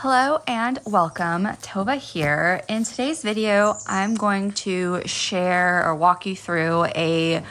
Hello and welcome, Tova here. In today's video, I'm going to share or walk you through a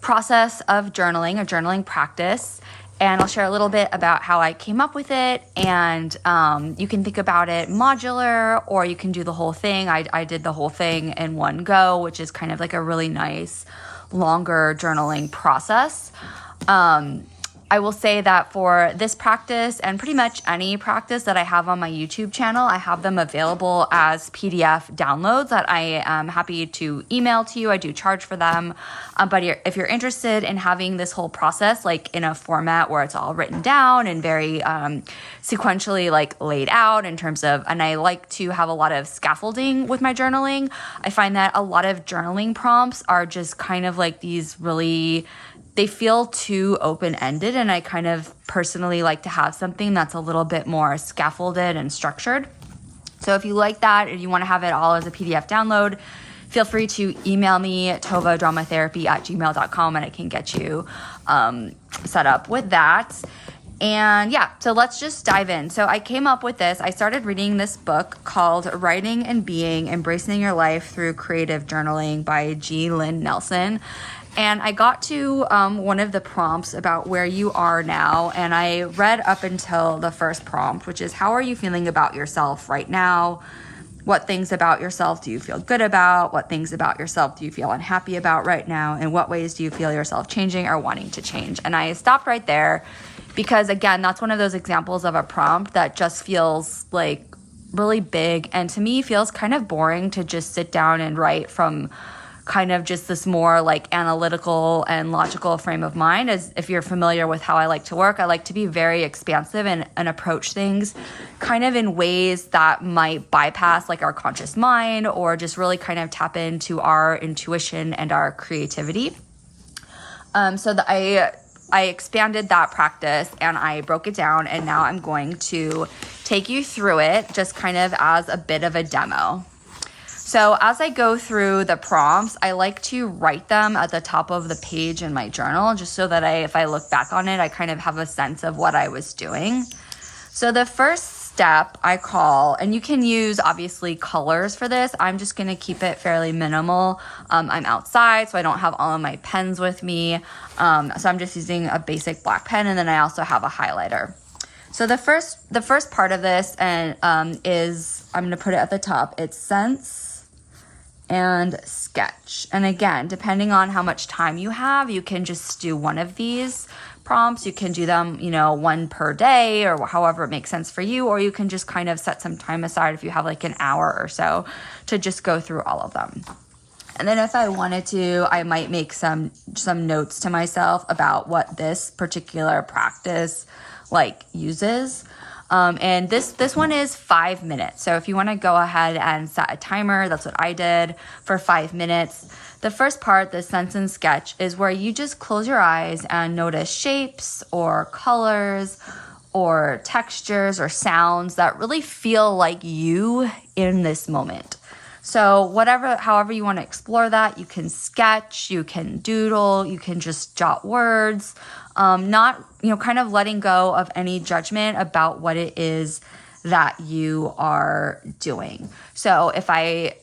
process of journaling, a journaling practice, and I'll share a little bit about how I came up with it, and you can think about it modular, or you can do the whole thing. I did the whole thing in one go, which is kind of like a really nice, longer journaling process. I will say that for this practice and pretty much any practice that I have on my YouTube channel, I have them available as PDF downloads that I am happy to email to you. I do charge for them. But if you're interested in having this whole process like in a format where it's all written down and very sequentially like laid out in terms of, and I like to have a lot of scaffolding with my journaling. I find that a lot of journaling prompts are just kind of like these really, they feel too open-ended, and I kind of personally like to have something that's a little bit more scaffolded and structured. So if you like that and you want to have it all as a PDF download, feel free to email me at tovadramatherapy@gmail.com and I can get you set up with that. And yeah, so let's just dive in. So I came up with this. I started reading this book called Writing and Being, Embracing Your Life Through Creative Journaling by G. Lynn Nelson. And I got to one of the prompts about where you are now, and I read up until the first prompt, which is, how are you feeling about yourself right now? What things about yourself do you feel good about? What things about yourself do you feel unhappy about right now? And what ways do you feel yourself changing or wanting to change? And I stopped right there because, again, that's one of those examples of a prompt that just feels like really big, and to me feels kind of boring to just sit down and write from kind of just this more like analytical and logical frame of mind. As if you're familiar with how I like to work, I like to be very expansive and approach things kind of in ways that might bypass like our conscious mind, or just really kind of tap into our intuition and our creativity. So I expanded that practice and I broke it down, and now I'm going to take you through it just kind of as a bit of a demo. So as I go through the prompts, I like to write them at the top of the page in my journal, just so that if I look back on it, I kind of have a sense of what I was doing. So the first step I call, and you can use obviously colors for this. I'm just going to keep it fairly minimal. I'm outside, so I don't have all of my pens with me. So I'm just using a basic black pen, and then I also have a highlighter. So the first part of this is, I'm going to put it at the top. It's sense and sketch. And again, depending on how much time you have, you can just do one of these prompts. You can do them, one per day or however it makes sense for you, or you can just kind of set some time aside if you have like an hour or so to just go through all of them. And then if I wanted to, I might make some notes to myself about what this particular practice uses. And this one is 5 minutes. So if you want to go ahead and set a timer, that's what I did for 5 minutes. The first part, the sense and sketch, is where you just close your eyes and notice shapes or colors or textures or sounds that really feel like you in this moment. So however you want to explore that, you can sketch, you can doodle, you can just jot words, not, kind of letting go of any judgment about what it is that you are doing. So if I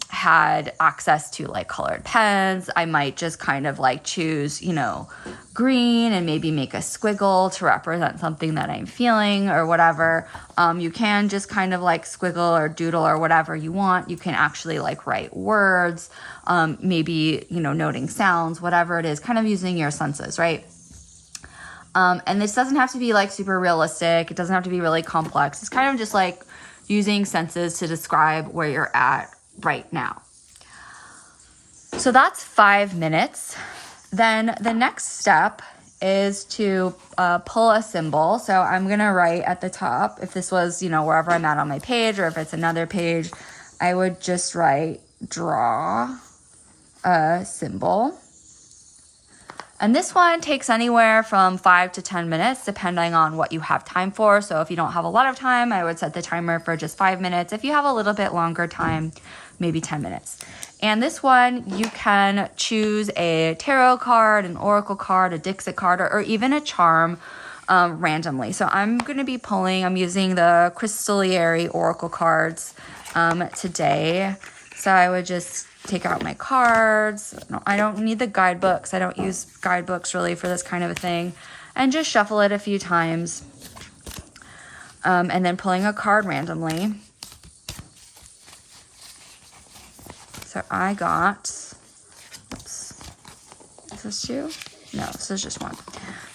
had access to colored pens, I might just kind of choose, green and maybe make a squiggle to represent something that I'm feeling or whatever. You can just kind of squiggle or doodle or whatever you want. You can actually write words, maybe, noting sounds, whatever it is, kind of using your senses, right? And this doesn't have to be super realistic. It doesn't have to be really complex. It's kind of just using senses to describe where you're at right now. So that's 5 minutes. Then the next step is to pull a symbol. So I'm going to write at the top. If this was, wherever I'm at on my page, or if it's another page, I would just write draw a symbol. And this one takes anywhere from 5 to 10 minutes, depending on what you have time for. So if you don't have a lot of time, I would set the timer for just 5 minutes. If you have a little bit longer time, maybe 10 minutes. And this one, you can choose a tarot card, an oracle card, a Dixit card, or even a charm randomly. So I'm going to be pulling, I'm using the Crystallary Oracle cards today. So I would just take out my cards. No, I don't need the guidebooks. I don't use guidebooks really for this kind of a thing. And just shuffle it a few times. And then pulling a card randomly. So I got, oops, is this two? No, this is just one.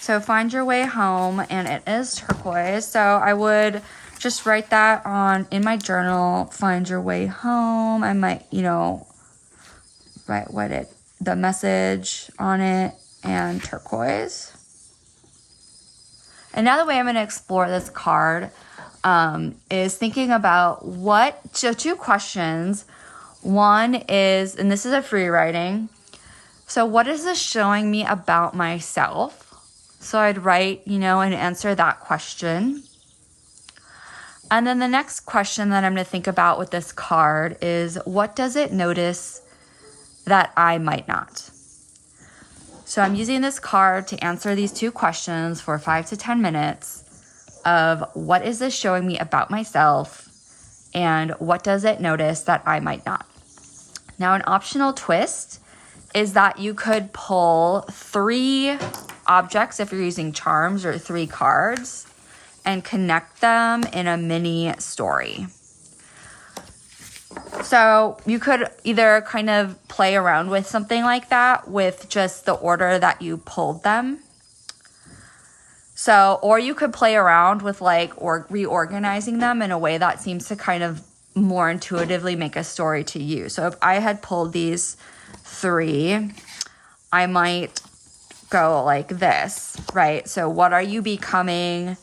So find your way home, and it is turquoise. So I would just write that on in my journal, find your way home. I might, write the message on it, and turquoise. Another way I'm going to explore this card is thinking about so two questions. One is, and this is a free writing. So what is this showing me about myself? So I'd write, and answer that question. And then the next question that I'm going to think about with this card is, what does it notice that I might not? So I'm using this card to answer these two questions for 5 to 10 minutes of what is this showing me about myself and what does it notice that I might not? Now, an optional twist is that you could pull 3 objects if you're using charms, or 3 cards, and connect them in a mini story. So you could either kind of play around with something like that with just the order that you pulled them. So, or you could play around with or reorganizing them in a way that seems to kind of more intuitively make a story to you. So if I had pulled these 3, I might go like this, right? So what are you becoming?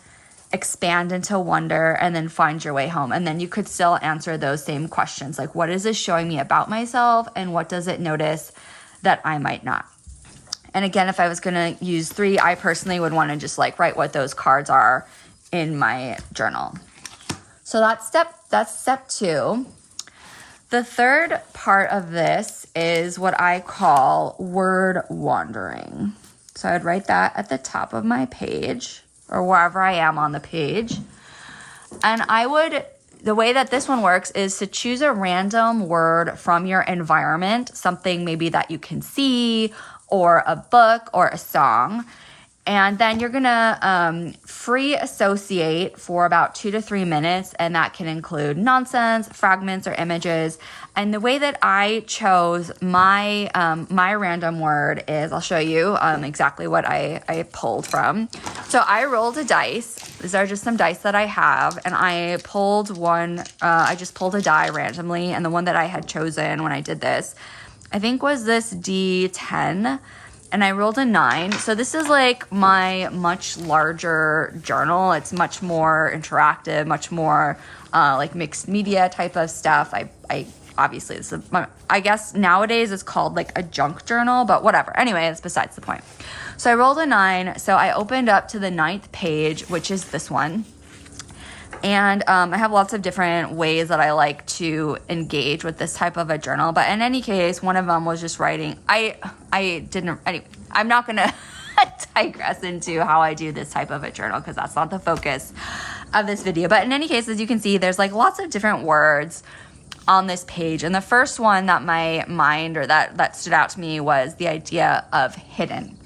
Expand into wonder, and then find your way home. And then you could still answer those same questions. Like, what is this showing me about myself? And what does it notice that I might not? And again, if I was going to use 3, I personally would want to just write what those cards are in my journal. So that's step 2. The third part of this is what I call word wandering. So I'd write that at the top of my page, or wherever I am on the page. And the way that this one works is to choose a random word from your environment, something maybe that you can see, or a book, or a song. And then you're gonna free associate for about 2 to 3 minutes, and that can include nonsense, fragments, or images. And the way that I chose my random word is, I'll show you exactly what I pulled from. So I rolled a dice. These are just some dice that I have, and I pulled one. I just pulled a die randomly, and the one that I had chosen when I did this, I think, was this D10. And I rolled a 9. So this is my much larger journal. It's much more interactive, much more mixed media type of stuff. I obviously, this is I guess nowadays it's called a junk journal, but whatever. Anyway, it's besides the point. So I rolled a 9. So I opened up to the 9th page, which is this one. And I have lots of different ways that I like to engage with this type of a journal. But in any case, one of them was just writing. I'm not going to digress into how I do this type of a journal, because that's not the focus of this video. But in any case, as you can see, there's lots of different words on this page. And the first one that my mind, or that stood out to me, was the idea of hidden.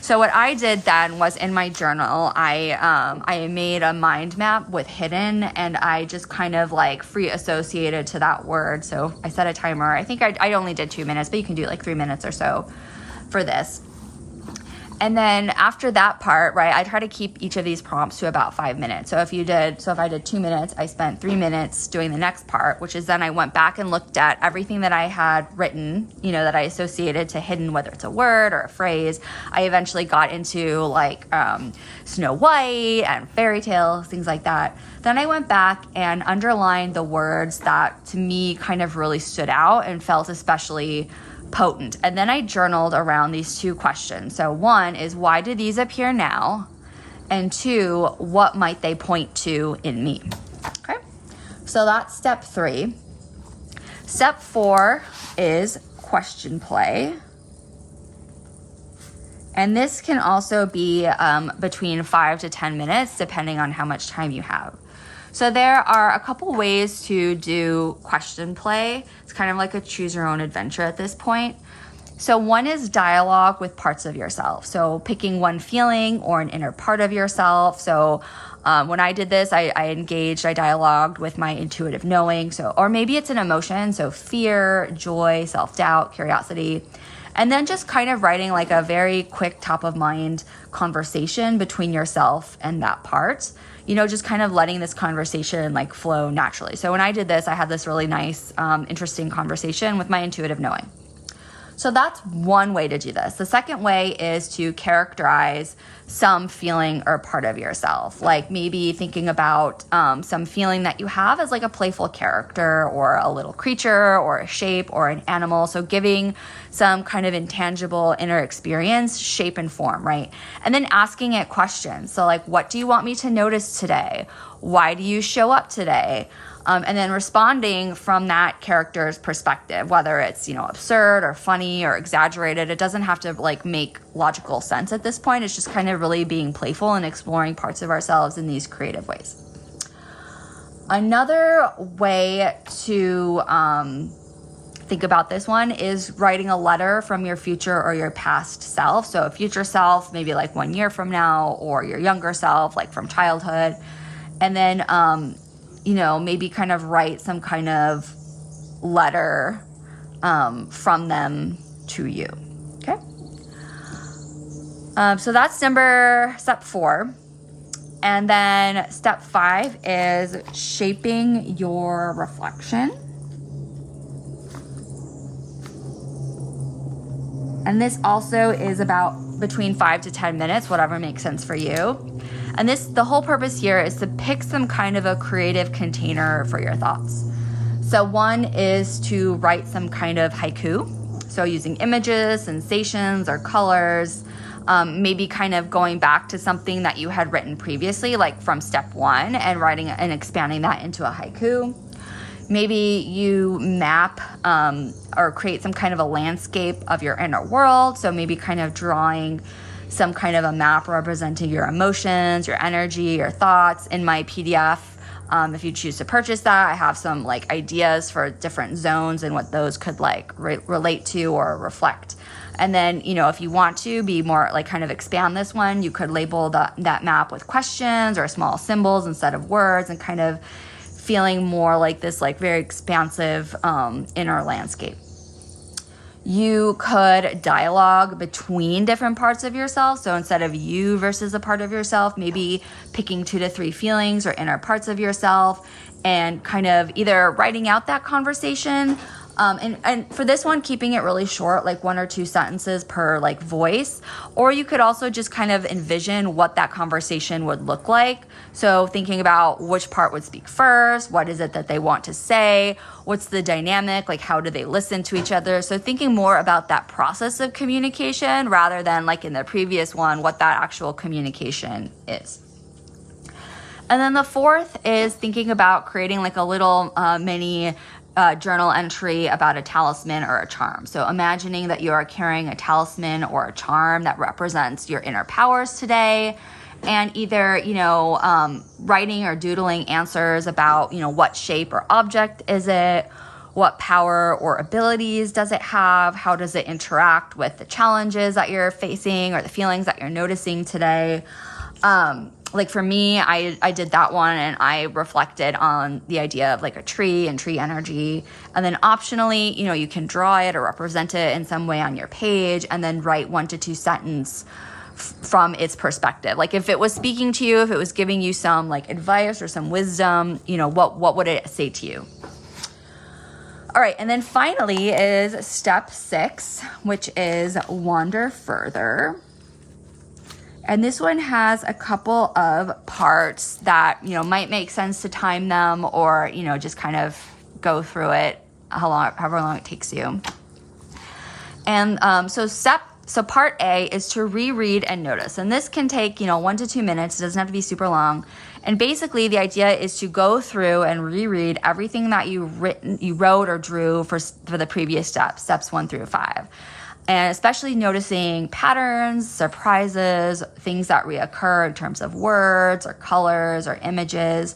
So what I did then was, in my journal, I made a mind map with hidden, and I just kind of free associated to that word. So I set a timer. I think I only did 2 minutes, but you can do 3 minutes or so for this. And then after that part, right, I try to keep each of these prompts to about 5 minutes. So if I did 2 minutes, I spent 3 minutes doing the next part, which is then I went back and looked at everything that I had written, that I associated to hidden, whether it's a word or a phrase. I eventually got into Snow White and fairy tales, things like that. Then I went back and underlined the words that to me kind of really stood out and felt especially potent. And then I journaled around these 2 questions. So 1 is, why do these appear now? And 2, what might they point to in me? Okay, so that's step 3. Step 4 is question play. And this can also be between 5 to 10 minutes, depending on how much time you have. So there are a couple ways to do question play. It's kind of like a choose your own adventure at this point. So one is dialogue with parts of yourself. So picking one feeling or an inner part of yourself. So when I did this, I dialogued with my intuitive knowing. So, or maybe it's an emotion. So fear, joy, self-doubt, curiosity. And then just kind of writing like a very quick top of mind conversation between yourself and that part, just kind of letting this conversation like flow naturally. So when I did this, I had this really nice, interesting conversation with my intuitive knowing. So that's one way to do this. The second way is to characterize some feeling or part of yourself, like maybe thinking about some feeling that you have as like a playful character or a little creature or a shape or an animal. So giving some kind of intangible inner experience, shape and form, right? And then asking it questions. So like, what do you want me to notice today? Why do you show up today? And then responding from that character's perspective, whether it's, absurd or funny or exaggerated. It doesn't have to like make logical sense at this point. It's just kind of really being playful and exploring parts of ourselves in these creative ways. Another way to think about this one is writing a letter from your future or your past self. So a future self, maybe like 1 year from now, or your younger self, like from childhood. And then, maybe kind of write some kind of letter from them to you. Okay. So that's step 4. And then step 5 is shaping your reflection. And this also is about between 5 to 10 minutes, whatever makes sense for you. And the whole purpose here is to pick some kind of a creative container for your thoughts. So one is to write some kind of haiku. So using images, sensations, or colors, maybe kind of going back to something that you had written previously, like from step 1, and writing and expanding that into a haiku. Maybe you map or create some kind of a landscape of your inner world. So maybe kind of drawing some kind of a map representing your emotions, your energy, your thoughts. In my PDF, if you choose to purchase that, I have some like ideas for different zones and what those could like relate to or reflect. And then, if you want to be more like kind of expand this one, you could label that map with questions or small symbols instead of words, and kind of feeling more like this like very expansive inner landscape. You could dialogue between different parts of yourself. So instead of you versus a part of yourself, maybe picking 2 to 3 feelings or inner parts of yourself and kind of either writing out that conversation. And for this one, keeping it really short, like 1 or 2 sentences per like voice, or you could also just kind of envision what that conversation would look like. So thinking about which part would speak first, what is it that they want to say, what's the dynamic, like how do they listen to each other. So thinking more about that process of communication rather than like in the previous one, what that actual communication is. And then the 4th is thinking about creating like a little mini journal entry about a talisman or a charm. So imagining that you are carrying a talisman or a charm that represents your inner powers today, and either, writing or doodling answers about, what shape or object is it, what power or abilities does it have, how does it interact with the challenges that you're facing or the feelings that you're noticing today. Like for me, I did that one and I reflected on the idea of like a tree and tree energy. And then optionally, you can draw it or represent it in some way on your page and then write 1 to 2 sentences from its perspective. Like if it was speaking to you, if it was giving you some like advice or some wisdom, what would it say to you? All right, and then finally is step 6, which is wander further. And this one has a couple of parts that, might make sense to time them or, just kind of go through it however long it takes you. And so part A is to reread and notice. And this can take, 1 to 2 minutes. It doesn't have to be super long. And basically the idea is to go through and reread everything that you wrote or drew for the previous steps 1 through 5. and especially noticing patterns, surprises, things that reoccur in terms of words or colors or images.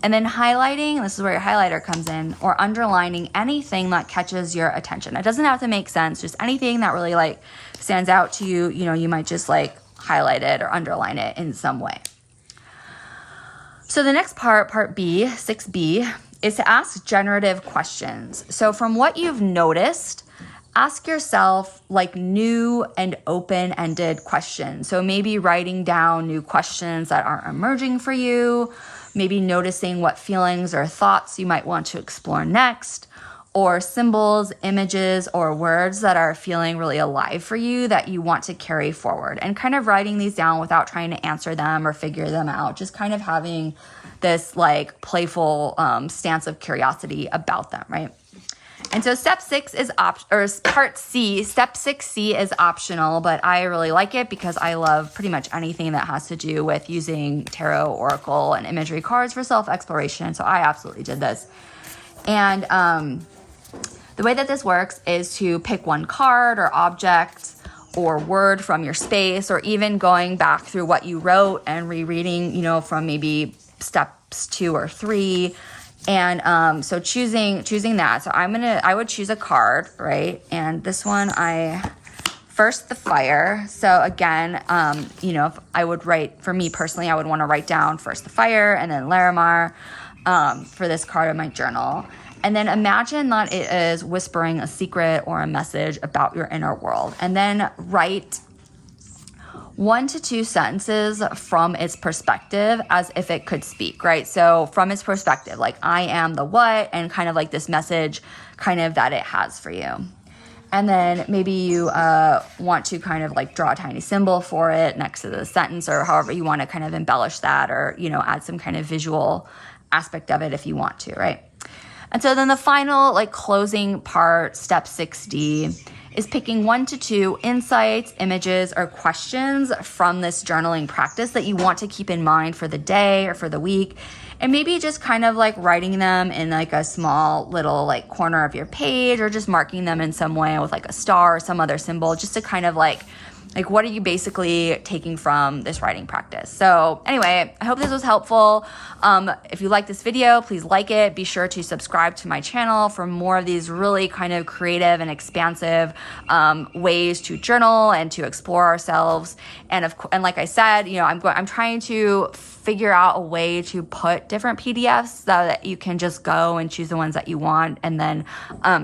And then highlighting, this is where your highlighter comes in, or underlining anything that catches your attention. It doesn't have to make sense, just anything that really like stands out to you. You know, you might just like highlight it or underline it in some way. So the next part B, 6B, is to ask generative questions. So from what you've noticed, ask yourself like new and open-ended questions. So maybe writing down new questions that are emerging for you, maybe noticing what feelings or thoughts you might want to explore next, or symbols, images, or words that are feeling really alive for you that you want to carry forward, and kind of writing these down without trying to answer them or figure them out, just kind of having this like playful stance of curiosity about them, right? And so step 6 is part C, step 6C is optional, but I really like it because I love pretty much anything that has to do with using tarot, oracle, and imagery cards for self-exploration. So I absolutely did this. And the way that this works is to pick one card or object or word from your space, or even going back through what you wrote and rereading, you know, from maybe steps 2 or 3. And so choosing that. So I would choose a card, right? And this one, first the fire. So again, you know, if I would write, for me personally, I would want to write down first the fire and then Larimar for this card in my journal. And then imagine that it is whispering a secret or a message about your inner world. And then write 1 to 2 sentences from its perspective as if it could speak, right? So from its perspective, like I am the what, and kind of like this message kind of that it has for you. And then maybe you want to kind of like draw a tiny symbol for it next to the sentence, or however you want to kind of embellish that, or, you know, add some kind of visual aspect of it if you want to, right? And so then the final like closing part, step 6D, is picking 1 to 2 insights, images, or questions from this journaling practice that you want to keep in mind for the day or for the week. And maybe just kind of like writing them in like a small little like corner of your page, or just marking them in some way with like a star or some other symbol, just to kind of like what are you basically taking from this writing practice? So anyway, I hope this was helpful. If you like this video, please like it. Be sure to subscribe to my channel for more of these really kind of creative and expansive ways to journal and to explore ourselves. And like I said, you know, I'm trying to figure out a way to put different PDFs so that you can just go and choose the ones that you want and then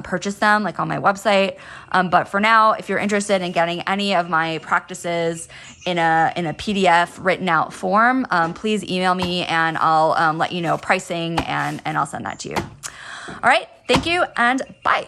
purchase them like on my website. But for now, if you're interested in getting any of my practices in a PDF written out form, please email me and I'll let you know pricing and I'll send that to you. All right, thank you and bye.